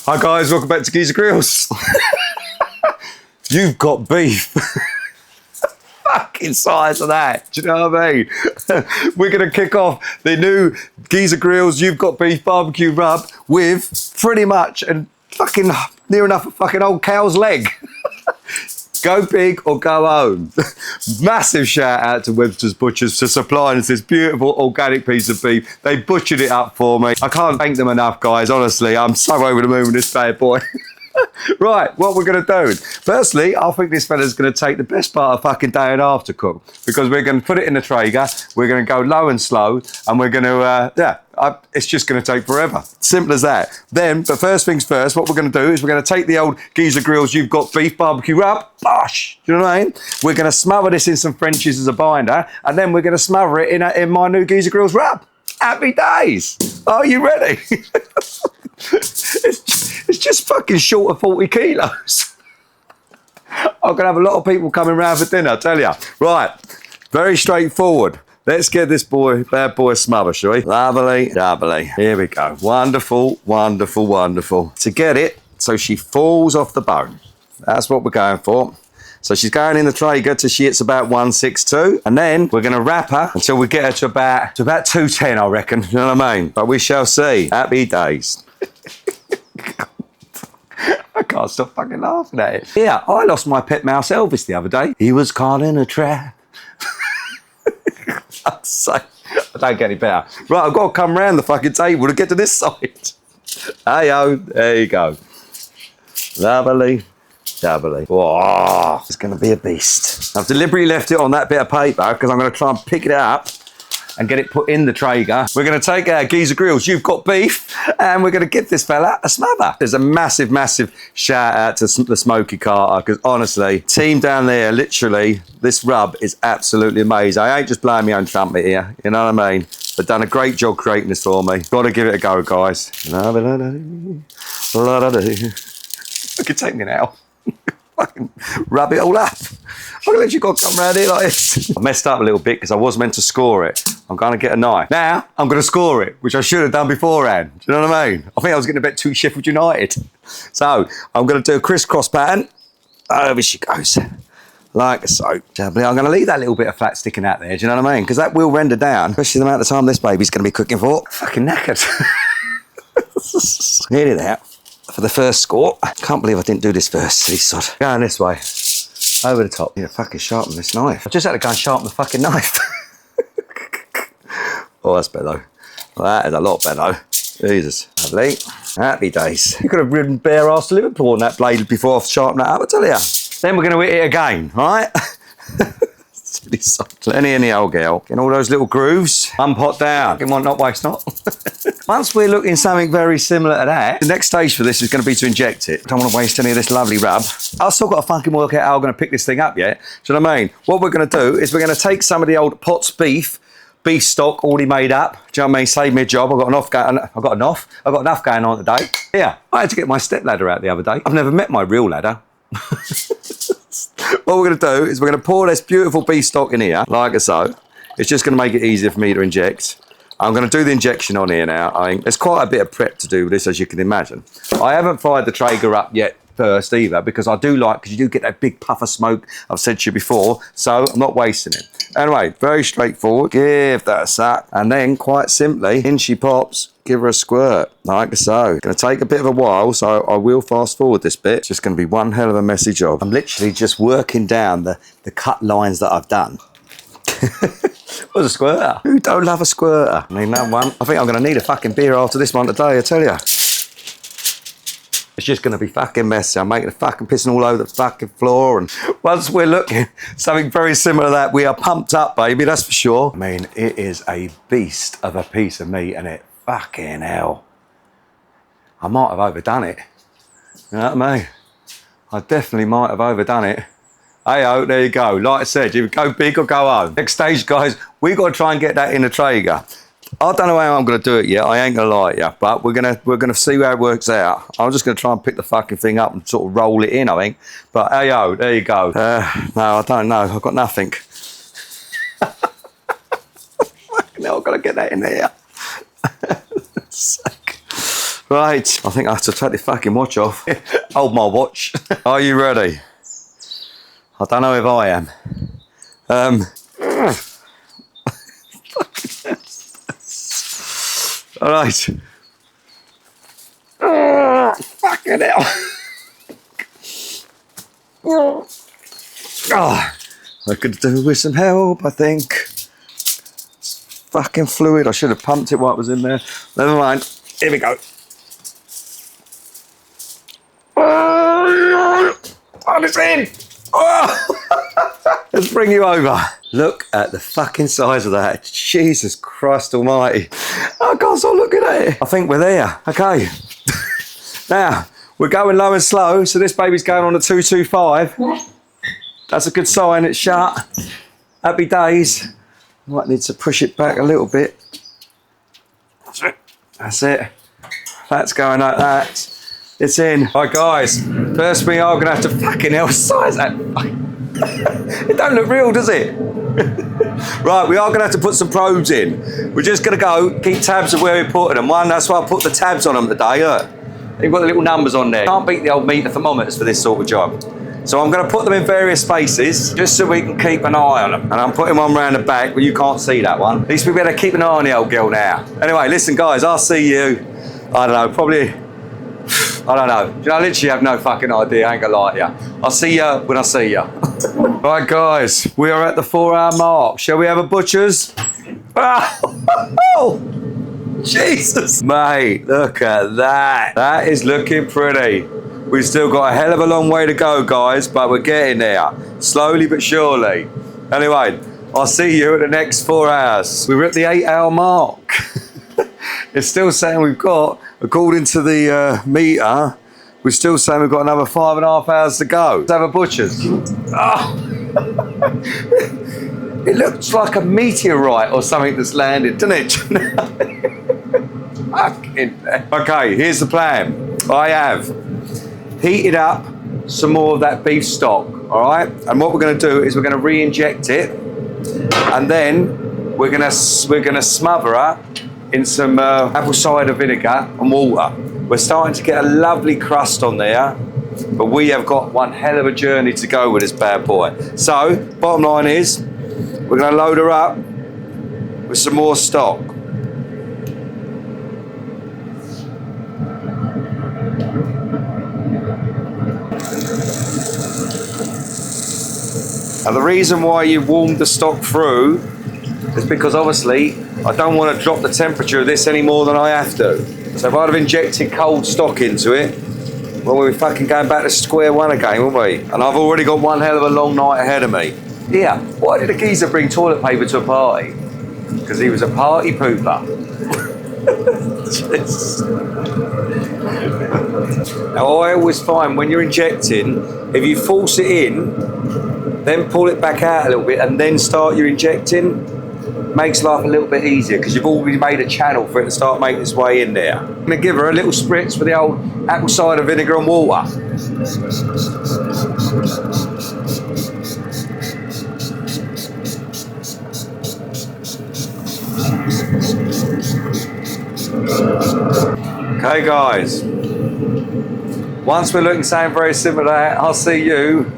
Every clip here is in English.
Hi guys, welcome back to Geezagrills. You've got beef. Fucking size of that. Do you know what I mean? We're going to kick off the new Geezagrills You've Got Beef barbecue rub with pretty much and fucking near enough a fucking old cow's leg. Go big or go home. Massive shout out to Webster's Butchers for supplying us this beautiful organic piece of beef. They butchered it up for me. I can't thank them enough, guys. Honestly, I'm so over the moon with this bad boy. Right, what we're going to do. Firstly, I think this fella's going to take the best part of fucking day and after cook, because we're going to put it in the Traeger, we're going to go low and slow, and we're going to, it's just going to take forever. Simple as that. Then, but first things first, what we're going to do is we're going to take the old Geezagrills You've Got Beef barbecue rub, bosh, do you know what I mean? We're going to smother this in some Frenchies as a binder, and then we're going to smother it in my new Geezagrills rub. Happy days. Are you ready? It's just fucking short of 40 kilos. I'm going to have a lot of people coming round for dinner, I tell you. Right, very straightforward. Let's get this bad boy smothered, shall we? Lovely, lovely. Here we go. Wonderful, wonderful, wonderful. To get it so she falls off the bone. That's what we're going for. So she's going in the Traeger till she hits about 162, and then we're going to wrap her until we get her to about 210, I reckon. You know what I mean? But we shall see. Happy days. I can't stop fucking laughing at it. Yeah, I lost my pet mouse Elvis the other day. He was caught in a trap. So, I don't get any better. Right, I've got to come round the fucking table to get to this side. Hey-o, there you go. Lovely. Lovely. Oh, it's going to be a beast. I've deliberately left it on that bit of paper because I'm going to try and pick it up and get it put in the Traeger. We're going to take our Geezagrills You've Got Beef, and we're going to give this fella a smother. There's a massive, massive shout out to the Smoky Carter, because honestly, team down there, literally, this rub is absolutely amazing. I ain't just blowing my own trumpet here, you know what I mean? They've done a great job creating this for me. Got to give it a go, guys. You can take me now. Fucking rub it all up. I literally got to come around here like this. I messed up a little bit because I was meant to score it. I'm going to get a knife. Now, I'm going to score it, which I should have done beforehand. Do you know what I mean? I think I was getting a bit too Sheffield United. So, I'm going to do a crisscross pattern. Over she goes. Like so. I'm going to leave that little bit of fat sticking out there. Do you know what I mean? Because that will render down, especially the amount of time this baby's going to be cooking for. Fucking knackered. Nearly there. For the first score. Can't believe I didn't do this first, silly sod. Going this way. Over the top. Yeah, fucking sharpen this knife. I just had to go and sharpen the fucking knife. Oh, that's better though. Well, that is a lot better though. Jesus. Lovely. Happy days. You could have ridden bare ass to Liverpool on that blade before I've sharpened that up, I tell you. Then we're going to hit it again, right? Silly sod. Plenty in the old girl. Getting all those little grooves. One pot down. Get one, not waste not. Once we're looking something very similar to that, the next stage for this is going to be to inject it. Don't want to waste any of this lovely rub. I've still got to fucking work out how I'm going to pick this thing up yet. Do you know what I mean? What we're going to do is we're going to take some of the old Potts beef stock already made up. Do you know what I mean? Save me a job. I've got enough going on today. Yeah, I had to get my step ladder out the other day. I've never met my real ladder. What we're going to do is we're going to pour this beautiful beef stock in here, like so. It's just going to make it easier for me to inject. I'm going to do the injection on here now. There's quite a bit of prep to do with this, as you can imagine. I haven't fired the Traeger up yet first either, because I do like, because you do get that big puff of smoke I've said to you before, so I'm not wasting it. Anyway, very straightforward. Give that a suck, and then quite simply, in she pops. Give her a squirt, like so. Going to take a bit of a while, so I will fast forward this bit. It's just going to be one hell of a messy job. I'm literally just working down the cut lines that I've done. What's a squirter? Who don't love a squirter? I mean, that one. I think I'm going to need a fucking beer after this one today, I tell you. It's just going to be fucking messy. I'm making a fucking pissing all over the fucking floor. And once we're looking something very similar to that, we are pumped up, baby, that's for sure. I mean, it is a beast of a piece of meat, and it fucking hell. I might have overdone it. You know what I mean? I definitely might have overdone it. Hey-o, there you go. Like I said, you go big or go home. Next stage, guys, we got to try and get that in the Traeger. I don't know how I'm going to do it yet. I ain't going to lie to you, but we're gonna see how it works out. I'm just going to try and pick the fucking thing up and sort of roll it in, I think. But hey-o, there you go. No, I don't know. I've got nothing. Now I've got to get that in there. Right, I think I have to take the fucking watch off. Hold my watch. Are you ready? I don't know if I am. All right. Fucking hell. Oh, I could do with some help, I think. It's fucking fluid. I should have pumped it while it was in there. Never mind. Here we go. Oh, it's in. Oh. Let's bring you over. Look at the fucking size of that. Jesus Christ almighty. I can't stop looking at it. I think we're there. Okay. Now, we're going low and slow, so this baby's going on a 225. That's a good sign, it's shut. Happy days. Might need to push it back a little bit. That's it. That's going like that. It's in. Right, guys, first we are gonna have to fucking hell size that. It don't look real, does it? Right, we are gonna have to put some probes in. We're just gonna go keep tabs of where we're putting them. One, that's why I put the tabs on them today, look. They've got the little numbers on there. Can't beat the old meter thermometers for this sort of job. So I'm going to put them in various spaces just so we can keep an eye on them. And I'm putting one round the back, but you can't see that one. At least we better keep an eye on the old girl now. Anyway, listen guys, I'll see you. I don't know, probably, I don't know. You know, I literally have no fucking idea, I ain't gonna lie to you. I'll see you when I see you. Right guys, we are at the 4-hour mark. Shall we have a butcher's? Oh, Jesus. Mate, look at that. That is looking pretty. We've still got a hell of a long way to go, guys, but we're getting there. Slowly but surely. Anyway, I'll see you at the next 4 hours. We're at the 8-hour mark. It's still saying we've got, according to the meter, we're still saying we've got another 5.5 hours to go. Let's have a butcher's. Oh. It looks like a meteorite or something that's landed, doesn't it? Fucking. Okay, here's the plan. I have heated up some more of that beef stock, all right? And what we're gonna do is we're gonna re-inject it, and then we're gonna smother her in some apple cider vinegar and water. We're starting to get a lovely crust on there, but we have got one hell of a journey to go with this bad boy. So, bottom line is, we're gonna load her up with some more stock. Now the reason why you warmed the stock through is because obviously I don't want to drop the temperature of this any more than I have to. So if I'd have injected cold stock into it, well, we'd be fucking going back to square one again, wouldn't we? And I've already got one hell of a long night ahead of me. Yeah, why did a geezer bring toilet paper to a party? Because he was a party pooper. Now I always find when you're injecting, if you force it in, then pull it back out a little bit and then start your injecting, makes life a little bit easier because you've already made a channel for it to start making its way in there. I'm going to give her a little spritz with the old apple cider vinegar and water. Okay guys, once we're looking something very similar to that, I'll see you.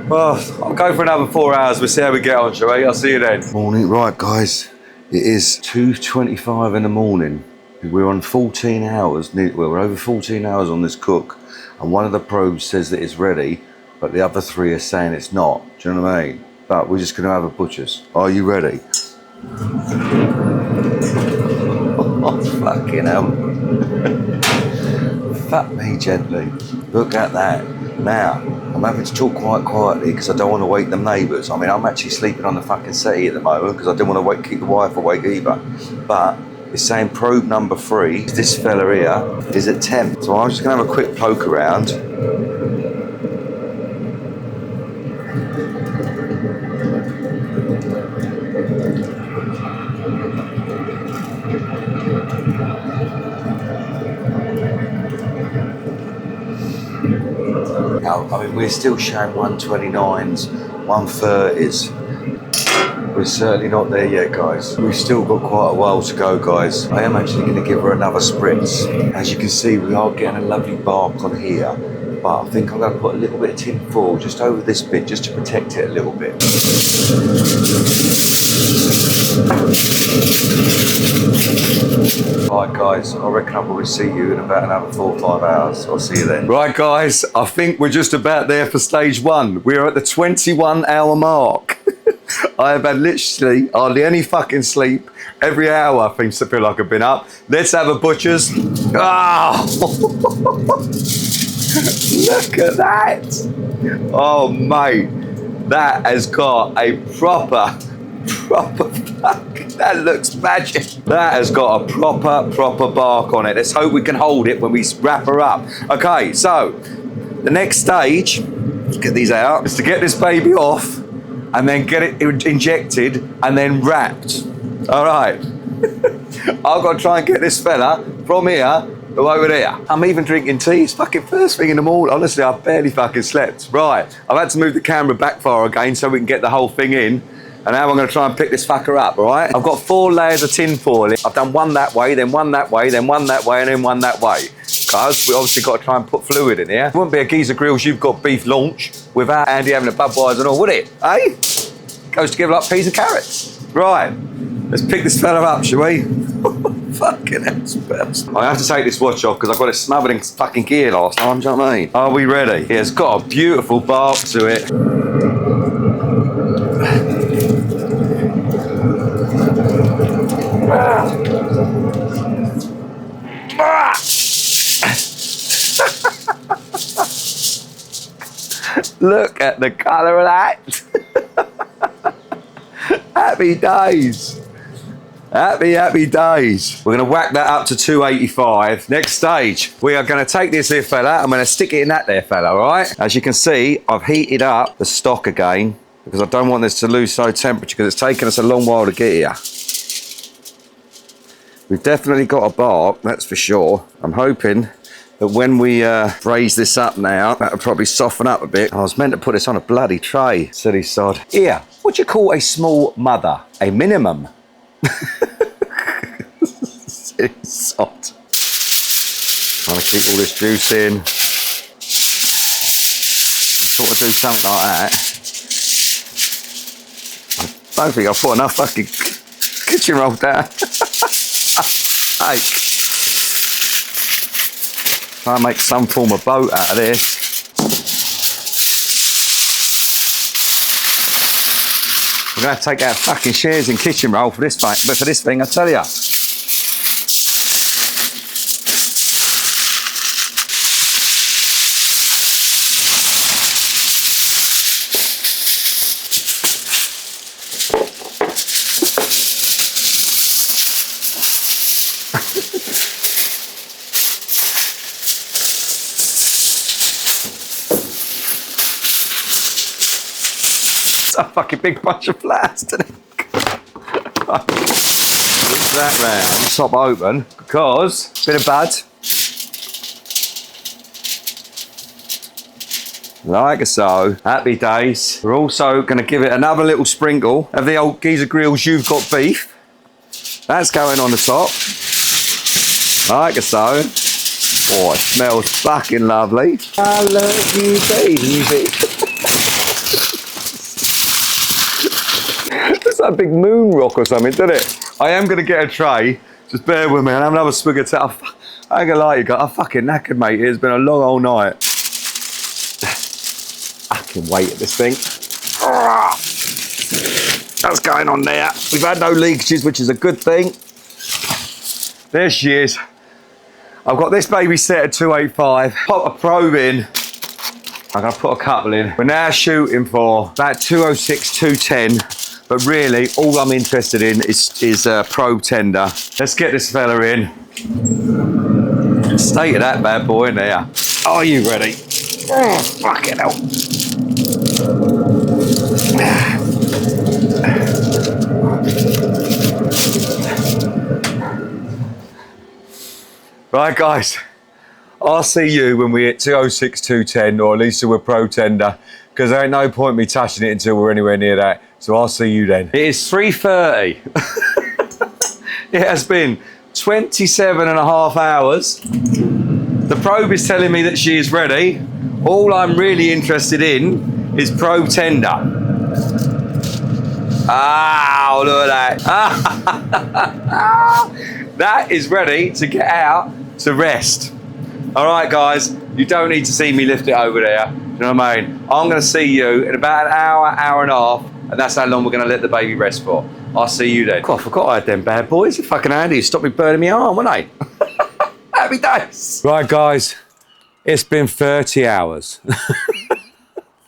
Well, I'll go for another 4 hours. We'll see how we get on, shall we? I'll see you then. Morning. Right, guys. It is 2:25 in the morning. We're on 14 hours. Well, we're over 14 hours on this cook. And one of the probes says that it's ready, but the other 3 are saying it's not. Do you know what I mean? But we're just going to have a butcher's. Are you ready? Oh, fucking hell. Fuck me gently. Look at that. Now, I'm having to talk quite quietly because I don't want to wake them neighbours. I mean, I'm actually sleeping on the fucking settee at the moment because I didn't want to keep the wife awake either. But it's saying probe number 3, this fella here, is at 10. So I'm just going to have a quick poke around. I mean, we're still showing 129s, 130s. we're certainly not there yet, guys. We've still got quite a while to go, guys. I am actually going to give her another spritz. As you can see, we are getting a lovely bark on here, but I think I'm going to put a little bit of tin foil just over this bit, just to protect it a little bit. Right, guys, I reckon I'll probably see you in about another 4 or 5 hours. I'll see you then. Right, guys, I think we're just about there for stage 1. We're at the 21-hour mark. I have had literally hardly any fucking sleep. Every hour seems to feel like I've been up. Let's have a butcher's. Ah! Look at that. Oh, mate. That has got a proper fuck. That looks magic. That has got a proper bark on it. Let's hope we can hold it when we wrap her up. Okay, so the next stage, let's get these out, is to get this baby off and then get it injected and then wrapped. All right. I've got to try and get this fella from here to over there. I'm even drinking tea. It's fucking first thing in the morning. Honestly, I've barely fucking slept. Right, I've had to move the camera back far again so we can get the whole thing in. And now I'm going to try and pick this fucker up, all right? I've got 4 layers of tin foil. I've done one that way, then one that way, then one that way, and then one that way. Because we obviously got to try and put fluid in here. It wouldn't be a Geezagrills You've Got Beef launch without Andy having a Budweiser and all, would it? Eh? Goes together like peas and carrots. Right, let's pick this fella up, shall we? Fucking hell, I have to take this watch off because I got it smothered in fucking gear last time, do you know what I mean? Are we ready? Yeah, it's got a beautiful bark to it. Look at the colour of that. Happy days. Happy days. We're going to whack that up to 285. Next stage, we are going to take this here fella. I'm going to stick it in that there fella, all right? As you can see, I've heated up the stock again because I don't want this to lose so temperature because it's taken us a long while to get here. We've definitely got a bark, that's for sure. I'm hoping that when we raise this up now, that'll probably soften up a bit. I was meant to put this on a bloody tray, silly sod. Here, what do you call a small mother? A minimum. Silly sod. Trying to keep all this juice in. Sort of do something like that. I don't think I've put enough fucking kitchen roll down. Hey. Try and make some form of boat out of this. We're going to have to take out fucking shares in kitchen roll for this thing, but for this thing, I tell you. A fucking big bunch of flats today. Push that round, top open, because bit of bud. Like so. Happy days. We're also going to give it another little sprinkle of the old Geezagrills You've Got Beef. That's going on the top. Like so. Oh, it smells fucking lovely. I love you, baby. It's like a big moon rock or something, doesn't it? I am going to get a tray. Just bear with me and have another swig of tea. I ain't going to lie to you guys. I'm fucking knackered, mate. It's been a long old night. I can wait at this thing. That's going on there. We've had no leakages, which is a good thing. There she is. I've got this baby set at 285. Pop a probe in. I'm going to put a couple in. We're now shooting for about 206, 210. But really, all I'm interested in is probe tender. Let's get this fella in. State of that bad boy in there. Are you ready? Oh, fucking hell. Right, guys. I'll see you when we hit 206, 210, or at least we're pro tender, because there ain't no point me touching it until we're anywhere near that. So I'll see you then. It is 3:30. It has been 27 and a half hours. The probe is telling me that she is ready. All I'm really interested in is probe tender. Ah, look at that. That is ready to get out to rest. All right, guys, you don't need to see me lift it over there. You know what I mean? I'm going to see you in about an hour, hour and a half, and that's how long we're going to let the baby rest for. I'll see you then. God, I forgot I had them bad boys. You're fucking handy. You stopped me burning my arm, weren't they? Happy days. Right, guys, it's been 30 hours.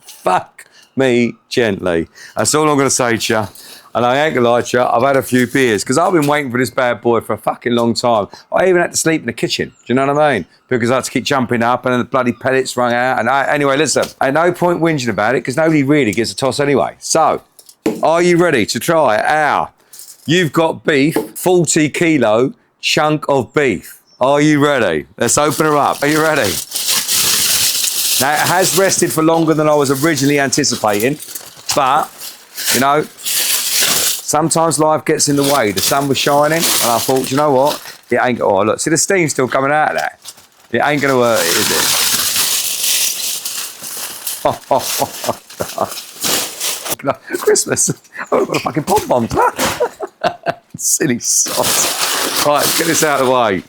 Fuck me gently. That's all I'm going to say to you. And I ain't gonna lie to you, I've had a few beers because I've been waiting for this bad boy for a fucking long time. I even had to sleep in the kitchen, do you know what I mean? Because I had to keep jumping up and then the bloody pellets rung out. And anyway, listen, ain't no point whinging about it because nobody really gets a toss anyway. So, are you ready to try our You've Got Beef 40 kilo chunk of beef? Are you ready? Let's open her up. Are you ready? Now, it has rested for longer than I was originally anticipating, but, you know, sometimes life gets in the way. The sun was shining, and I thought, you know what? It ain't. Oh, look, see the steam still coming out of that. It ain't going to hurt it, is it? Christmas. I've got a fucking pom-poms. Silly sod. Right, let's get this out of the way.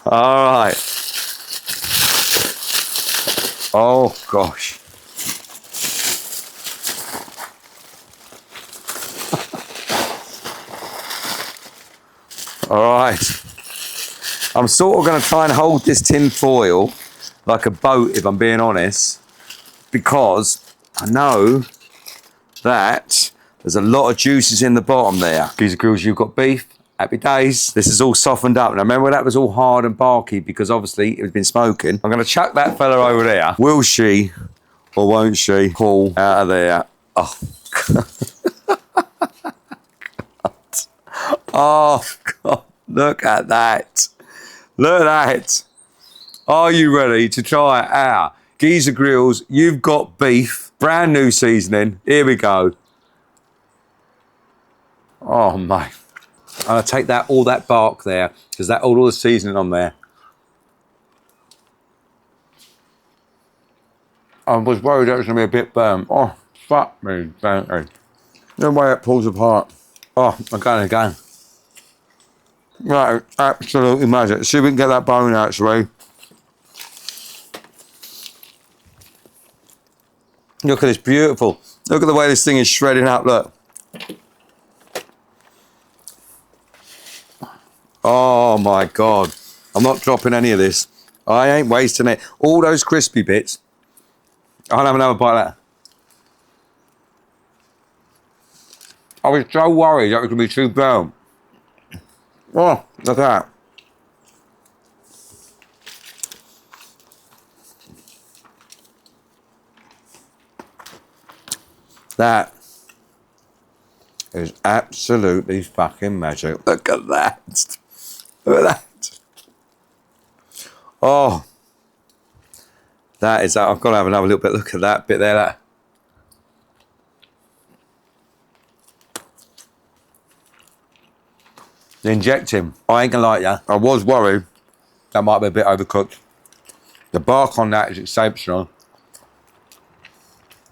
All right. Oh, gosh. All right, I'm sort of going to try and hold this tin foil like a boat, if I'm being honest, because I know that there's a lot of juices in the bottom there. Geezagrills, You've Got Beef. Happy days. This is all softened up. Now, remember that was all hard and barky because obviously it had been smoking. I'm going to chuck that fella over there. Will she or won't she pull out of there? Oh, God. Oh, God, look at that. Look at that. Are you ready to try our Geezagrills You've Got Beef? Brand new seasoning. Here we go. Oh, mate. I'm going to take that, all that bark there, because that all the seasoning on there. I was worried that was going to be a bit burnt. Oh, fuck me, don't it? No way it pulls apart. Oh, again. Right, absolutely magic. See if we can get that bone out, shall we? Look at this, beautiful. Look at the way this thing is shredding up, look. Oh my God. I'm not dropping any of this. I ain't wasting it. All those crispy bits. I'll have another bite of that. I was so worried that it was going to be too burnt. Oh, look at that. That is absolutely fucking magic. Look at that. Look at that. Oh. That is, I've got to have another little bit. Look at that bit there. That. The injecting. I ain't gonna lie to you. I was worried that might be a bit overcooked. The bark on that is exceptional.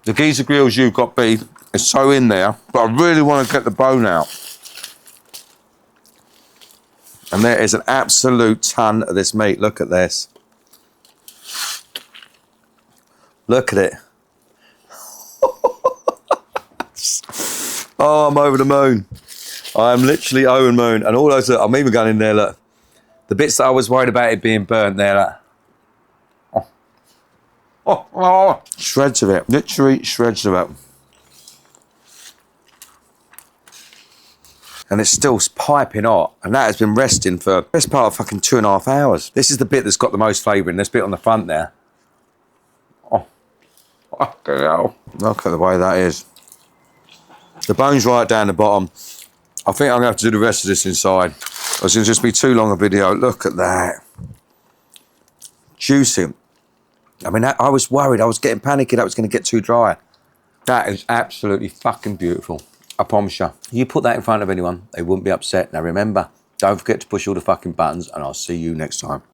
The Geezagrills You've Got Beef is so in there, but I really want to get the bone out. And there is an absolute ton of this meat. Look at this. Look at it. Oh, I'm over the moon. I'm literally over the moon. And all those, look, I'm even going in there, look. The bits that I was worried about it being burnt there, look. Oh. Shreds of it. Literally shreds of it. And it's still piping hot. And that has been resting for the best part of fucking 2.5 hours. This is the bit that's got the most flavour in. This bit on the front there. Oh. Fucking hell. Look at the way that is. The bone's right down the bottom. I think I'm going to have to do the rest of this inside. It's going to just be too long a video. Look at that. Juicy. I mean, I was worried. I was getting panicky that it was going to get too dry. That is absolutely fucking beautiful. I promise you. You put that in front of anyone, they wouldn't be upset. Now remember, don't forget to push all the fucking buttons, and I'll see you next time.